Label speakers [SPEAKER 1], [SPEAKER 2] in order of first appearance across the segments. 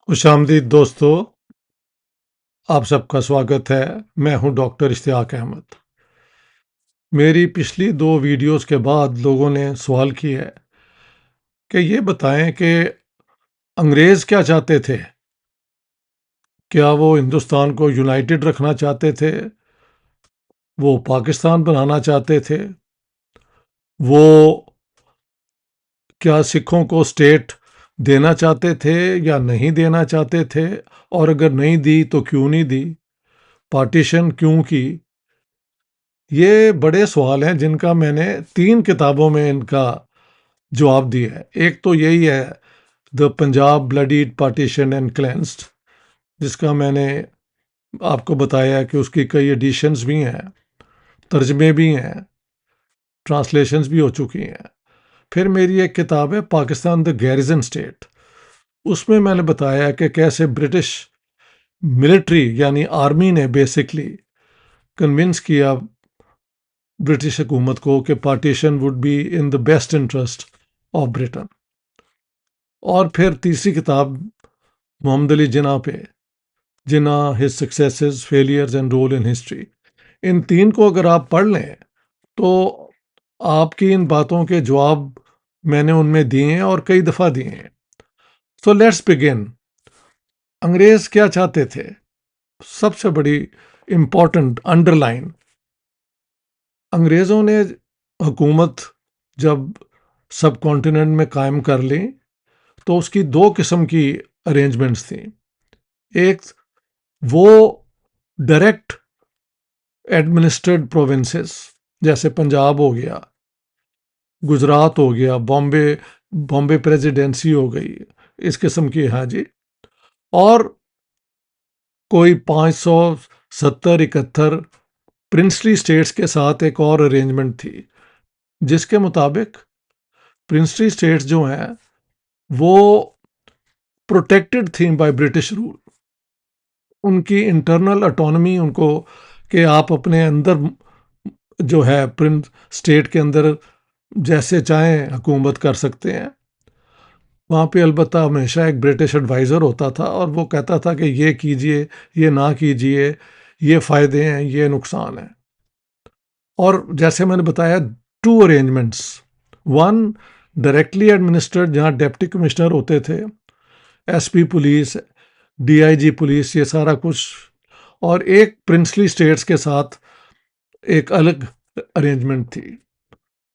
[SPEAKER 1] خوش آمدید دوستو، آپ سب کا سواگت ہے۔ میں ہوں ڈاکٹر اشتیاق احمد۔ میری پچھلی 2 ویڈیوز کے بعد لوگوں نے سوال کیا ہے کہ یہ بتائیں کہ انگریز کیا چاہتے تھے؟ کیا وہ ہندوستان کو یونائٹڈ رکھنا چاہتے تھے؟ وہ پاکستان بنانا چاہتے تھے؟ وہ کیا سکھوں کو اسٹیٹ دینا چاہتے تھے یا نہیں دینا چاہتے تھے؟ اور اگر نہیں دی تو کیوں نہیں دی؟ پارٹیشن کیوں کی؟ یہ بڑے سوال ہیں جن کا میں نے 3 کتابوں میں ان کا جواب دیا ہے۔ ایک تو یہی ہے دا پنجاب بلڈیڈ پارٹیشن اینڈ کلینسڈ، جس کا میں نے آپ کو بتایا کہ اس کی کئی ایڈیشنز بھی ہیں، ترجمے بھی ہیں، ٹرانسلیشنز بھی ہو چکی ہیں۔ پھر میری ایک کتاب ہے پاکستان دا گیریزن اسٹیٹ، اس میں نے بتایا کہ کیسے برٹش ملٹری یعنی آرمی نے بیسکلی کنونس کیا برٹش حکومت کو کہ partition would be in the best interest of Britain. اور پھر تیسری کتاب محمد علی جناح پہ، Jinnah his successes failures and role in history. ان 3 کو اگر آپ پڑھ لیں تو آپ کی ان باتوں کے جواب میں نے ان میں دیے ہیں اور کئی دفعہ دیے ہیں۔ So let's begin. انگریز کیا چاہتے تھے؟ سب سے بڑی امپورٹنٹ انڈر لائن، انگریزوں نے حکومت جب سب کانٹیننٹ میں قائم کر لی تو اس کی 2 قسم کی ارینجمنٹس تھیں۔ ایک وہ ڈائریکٹ ایڈمنسٹرڈ پروونسز جیسے پنجاب ہو گیا، گجرات ہو گیا، بامبے پریزیڈنسی ہو گئی، اس قسم کی، ہاں جی۔ اور کوئی 570-71 پرنسلی اسٹیٹس کے ساتھ ایک اور ارینجمنٹ تھی جس کے مطابق پرنسلی اسٹیٹس جو ہیں وہ پروٹیکٹڈ تھیں بائی برٹش رول۔ ان کی انٹرنل اٹانومی، ان کو کہ آپ اپنے اندر جو ہے اسٹیٹ کے اندر جیسے چاہیں حکومت کر سکتے ہیں۔ وہاں پہ البتہ ہمیشہ ایک برٹش ایڈوائزر ہوتا تھا اور وہ کہتا تھا کہ یہ کیجئے، یہ نہ کیجئے، یہ فائدے ہیں، یہ نقصان ہیں۔ اور جیسے میں نے بتایا 2 ارینجمنٹس، 1 ڈائریکٹلی ایڈمنسٹرڈ جہاں ڈپٹی کمشنر ہوتے تھے، S P police, D I G police, یہ سارا کچھ، اور ایک پرنسلی اسٹیٹس کے ساتھ ایک الگ ارینجمنٹ تھی۔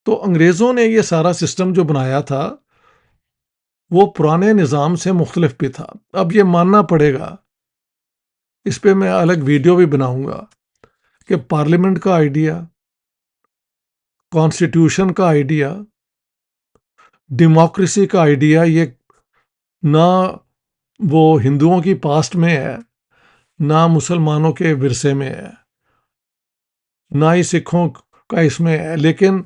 [SPEAKER 1] تو انگریزوں نے یہ سارا سسٹم جو بنایا تھا وہ پرانے نظام سے مختلف بھی تھا۔ اب یہ ماننا پڑے گا، اس پہ میں الگ ویڈیو بھی بناؤں گا، کہ پارلیمنٹ کا آئیڈیا، کانسٹیٹیوشن کا آئیڈیا، ڈیموکریسی کا آئیڈیا، یہ نہ وہ ہندوؤں کی پاسٹ میں ہے، نہ مسلمانوں کے ورثے میں ہے، نہ ہی سکھوں کا اس میں ہے۔ لیکن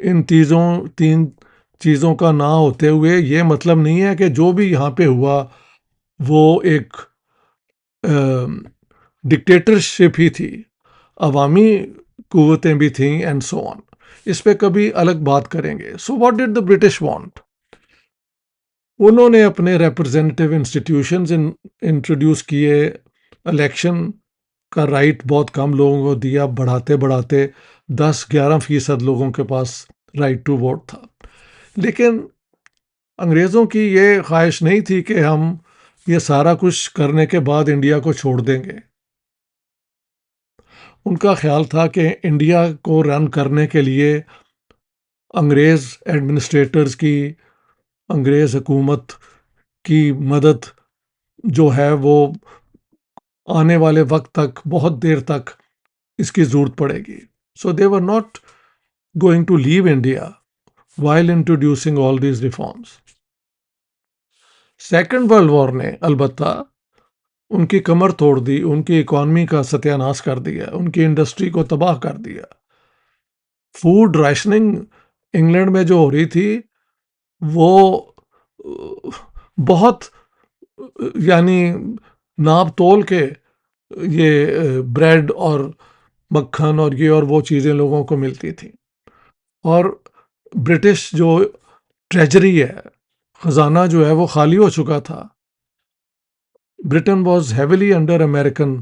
[SPEAKER 1] ان 3 چیزوں کا نہ ہوتے ہوئے یہ مطلب نہیں ہے کہ جو بھی یہاں پہ ہوا وہ ایک ڈکٹیٹرشپ ہی تھی، عوامی قوتیں بھی تھیں اینڈ سو آن۔ اس پہ کبھی الگ بات کریں گے۔ So what did the British want? انہوں نے اپنے ریپرزینٹیو انسٹیٹیوشنز انٹروڈیوس کیے، الیکشن کا رائٹ بہت کم لوگوں کو دیا، بڑھاتے 10-11% لوگوں کے پاس رائٹ ٹو ووٹ تھا۔ لیکن انگریزوں کی یہ خواہش نہیں تھی کہ ہم یہ سارا کچھ کرنے کے بعد انڈیا کو چھوڑ دیں گے۔ ان کا خیال تھا کہ انڈیا کو رن کرنے کے لیے انگریز ایڈمنسٹریٹرز کی، انگریز حکومت کی مدد جو ہے وہ آنے والے وقت تک، بہت دیر تک اس کی ضرورت پڑے گی۔ So they were not going to leave India while introducing all these reforms۔ Second world war نے البتہ ان کی کمر توڑ دی، ان کی اکانومی کا ستیہ ناش کر دیا، ان کی انڈسٹری کو تباہ کر دیا۔ فوڈ راشننگ انگلینڈ میں جو ہو رہی تھی وہ بہت، یعنی ناپ تول کے یہ بریڈ اور مکھن اور یہ اور وہ چیزیں لوگوں کو ملتی تھیں۔ اور برٹش جو ٹریجری ہے، خزانہ جو ہے وہ خالی ہو چکا تھا۔ Britain was heavily under American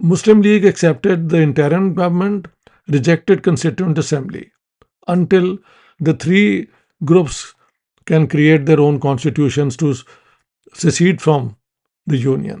[SPEAKER 1] Muslim League accepted the interim government, rejected Constituent Assembly, until the three groups can create their own constitutions to secede from the union.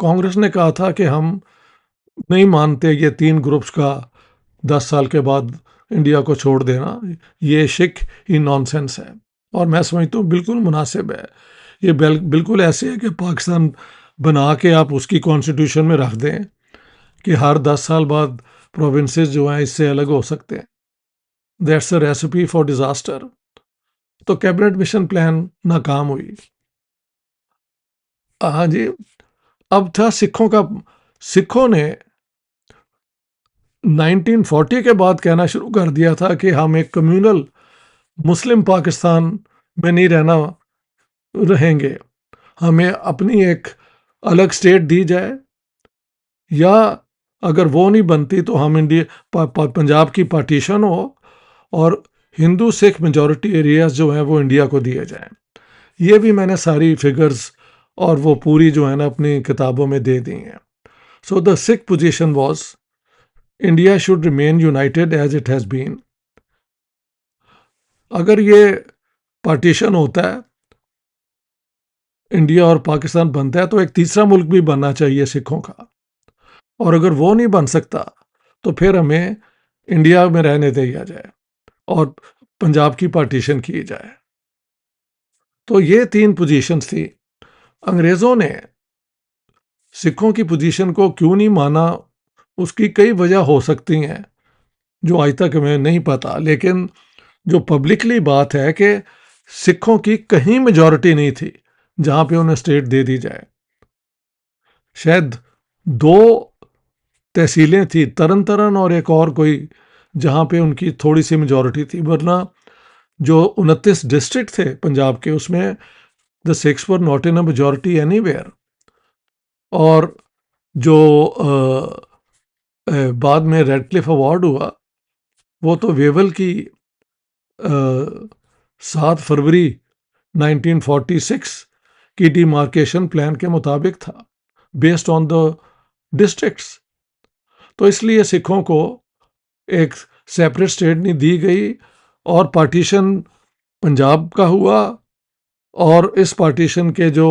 [SPEAKER 1] Congress نے کہا تھا کہ ہم نہیں مانتے یہ 3 گروپس کا 10 سال کے بعد انڈیا کو چھوڑ دینا، یہ شک ہی نان سینس ہے، اور میں سمجھتا ہوں بالکل مناسب ہے۔ یہ بالکل ایسے ہے کہ پاکستان بنا کے آپ اس کی کانسٹیٹیوشن میں رکھ دیں کہ ہر 10 سال بعد پروونسز جو ہیں اس سے الگ ہو سکتے ہیں۔ That's a recipe for disaster. تو کیبنٹ مشن پلان ناکام ہوئی۔ ہاں جی، اب تھا سکھوں نے 1940 کے بعد کہنا شروع کر دیا تھا کہ ہم ایک کمیونل مسلم پاکستان میں نہیں رہیں گے، ہمیں اپنی ایک الگ سٹیٹ دی جائے، یا اگر وہ نہیں بنتی تو ہم پنجاب کی پارٹیشن ہو اور ہندو سکھ میجورٹی ایریاز جو ہیں وہ انڈیا کو دیے جائیں۔ یہ بھی میں نے ساری فگرز اور وہ پوری جو ہے نا اپنی کتابوں میں دے دی ہیں۔ So the Sikh position was India should remain united as it has been. اگر یہ پارٹیشن ہوتا ہے، انڈیا اور پاکستان بنتا ہے، تو ایک تیسرا ملک بھی بننا چاہیے سکھوں کا، اور اگر وہ نہیں بن سکتا تو پھر ہمیں انڈیا میں رہنے دیا جائے اور پنجاب کی پارٹیشن کی جائے۔ تو یہ 3 پوزیشنز تھی۔ انگریزوں نے سکھوں کی پوزیشن کو کیوں نہیں مانا، اس کی کئی وجہ ہو سکتی ہیں جو آج تک ہمیں نہیں پتا، لیکن جو پبلکلی بات ہے کہ سکھوں کی کہیں میجورٹی نہیں تھی جہاں پہ انہیں اسٹیٹ دے دی جائے۔ شاید 2 تحصیلیں تھی، ترن ترن اور ایک اور کوئی، جہاں پہ ان کی تھوڑی سی میجورٹی تھی، ورنہ جو 29 ڈسٹرکٹ تھے پنجاب کے، اس میں the Sikhs were not in a majority anywhere۔ اور جو بعد میں ریڈ کلف ایوارڈ ہوا، وہ تو ویول کی 7 فروری 1946 کی ڈیمارکیشن پلان کے مطابق تھا، بیسڈ آن دا ڈسٹرکٹس۔ تو اس لیے سکھوں کو ایک سیپریٹ اسٹیٹ نہیں دی گئی، اور پارٹیشن پنجاب کا ہوا، اور اس پارٹیشن کے جو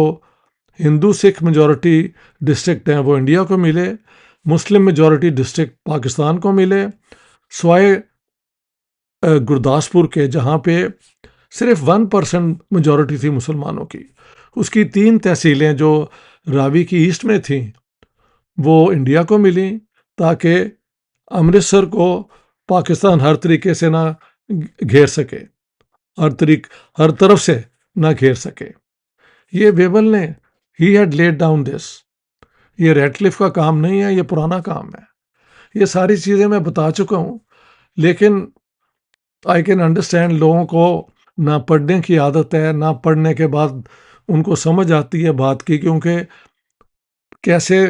[SPEAKER 1] ہندو سکھ میجورٹی ڈسٹرکٹ ہیں وہ انڈیا کو ملے، مسلم میجورٹی ڈسٹرکٹ پاکستان کو ملے، سوائے گرداسپور کے جہاں پہ صرف 1% میجورٹی تھی مسلمانوں کی۔ اس کی 3 تحصیلیں جو راوی کی ایسٹ میں تھیں وہ انڈیا کو ملیں، تاکہ امرتسر کو پاکستان ہر طریقے سے نہ گھیر سکے، ہر طرف سے نہ گھیر سکے۔ یہ ویول نے he had laid down this. یہ ریڈ کلف کا کام نہیں ہے، یہ پرانا کام ہے۔ یہ ساری چیزیں میں بتا چکا ہوں، لیکن آئی کین انڈرسٹینڈ لوگوں کو نہ پڑھنے کی عادت ہے، نہ پڑھنے کے بعد ان کو سمجھ آتی ہے بات کی، کیونکہ کیسے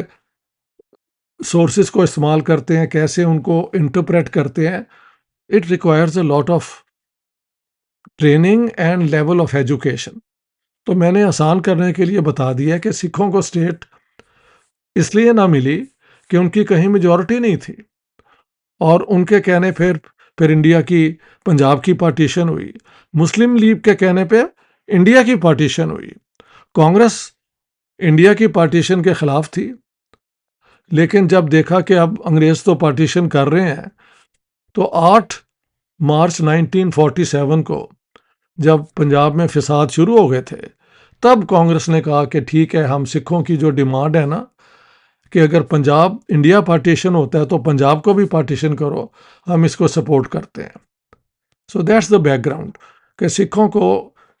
[SPEAKER 1] سورسز کو استعمال کرتے ہیں، کیسے ان کو انٹرپریٹ کرتے ہیں۔ It requires a lot of training and level of education. تو میں نے آسان کرنے کے لیے بتا دیا کہ سکھوں کو اسٹیٹ اس لیے نہ ملی کہ ان کی کہیں میجورٹی نہیں تھی، اور ان کے کہنے پھر انڈیا کی پنجاب کی پارٹیشن ہوئی، مسلم لیگ کے کہنے پہ انڈیا کی پارٹیشن ہوئی۔ کانگریس انڈیا کی پارٹیشن کے خلاف تھی، لیکن جب دیکھا کہ اب انگریز تو پارٹیشن کر رہے ہیں، تو 8 مارچ 1947 کو جب پنجاب میں فساد شروع ہو گئے تھے، تب کانگریس نے کہا کہ ٹھیک ہے، ہم سکھوں کی جو ڈیمانڈ ہے نا کہ اگر پنجاب انڈیا پارٹیشن ہوتا ہے تو پنجاب کو بھی پارٹیشن کرو، ہم اس کو سپورٹ کرتے ہیں۔ So that's the back ground کہ سکھوں کو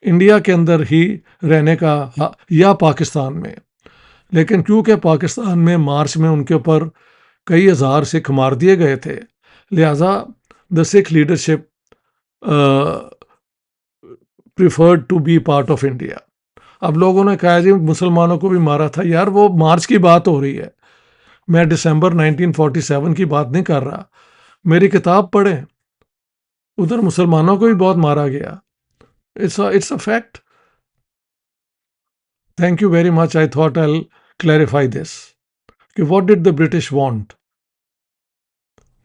[SPEAKER 1] انڈیا کے اندر ہی رہنے کا یا پاکستان میں، لیکن کیونکہ پاکستان میں مارچ میں ان کے اوپر کئی ہزار سکھ مار دیے گئے تھے، لہٰذا the Sikh leadership preferred to be part of India. اب لوگوں نے کہا جی مسلمانوں کو بھی مارا تھا، یار وہ مارچ کی بات ہو رہی ہے، میں دسمبر 1947 کی بات نہیں کر رہا۔ میری کتاب پڑھیں، ادھر مسلمانوں کو بھی بہت مارا گیا۔ It's a fact. Thank you very much. I thought I clarify this کہ what did the British want?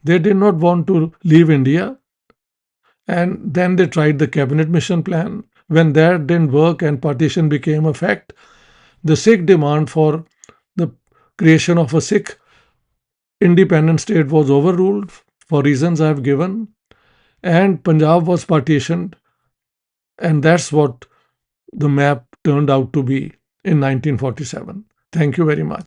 [SPEAKER 1] They did not want to leave India, and then they tried the cabinet mission plan. When that didn't work and partition became a fact, the Sikh demand for the creation of a Sikh independent state was overruled for reasons I have given, and Punjab was partitioned, and that's what the map turned out to be in 1947. Thank you very much.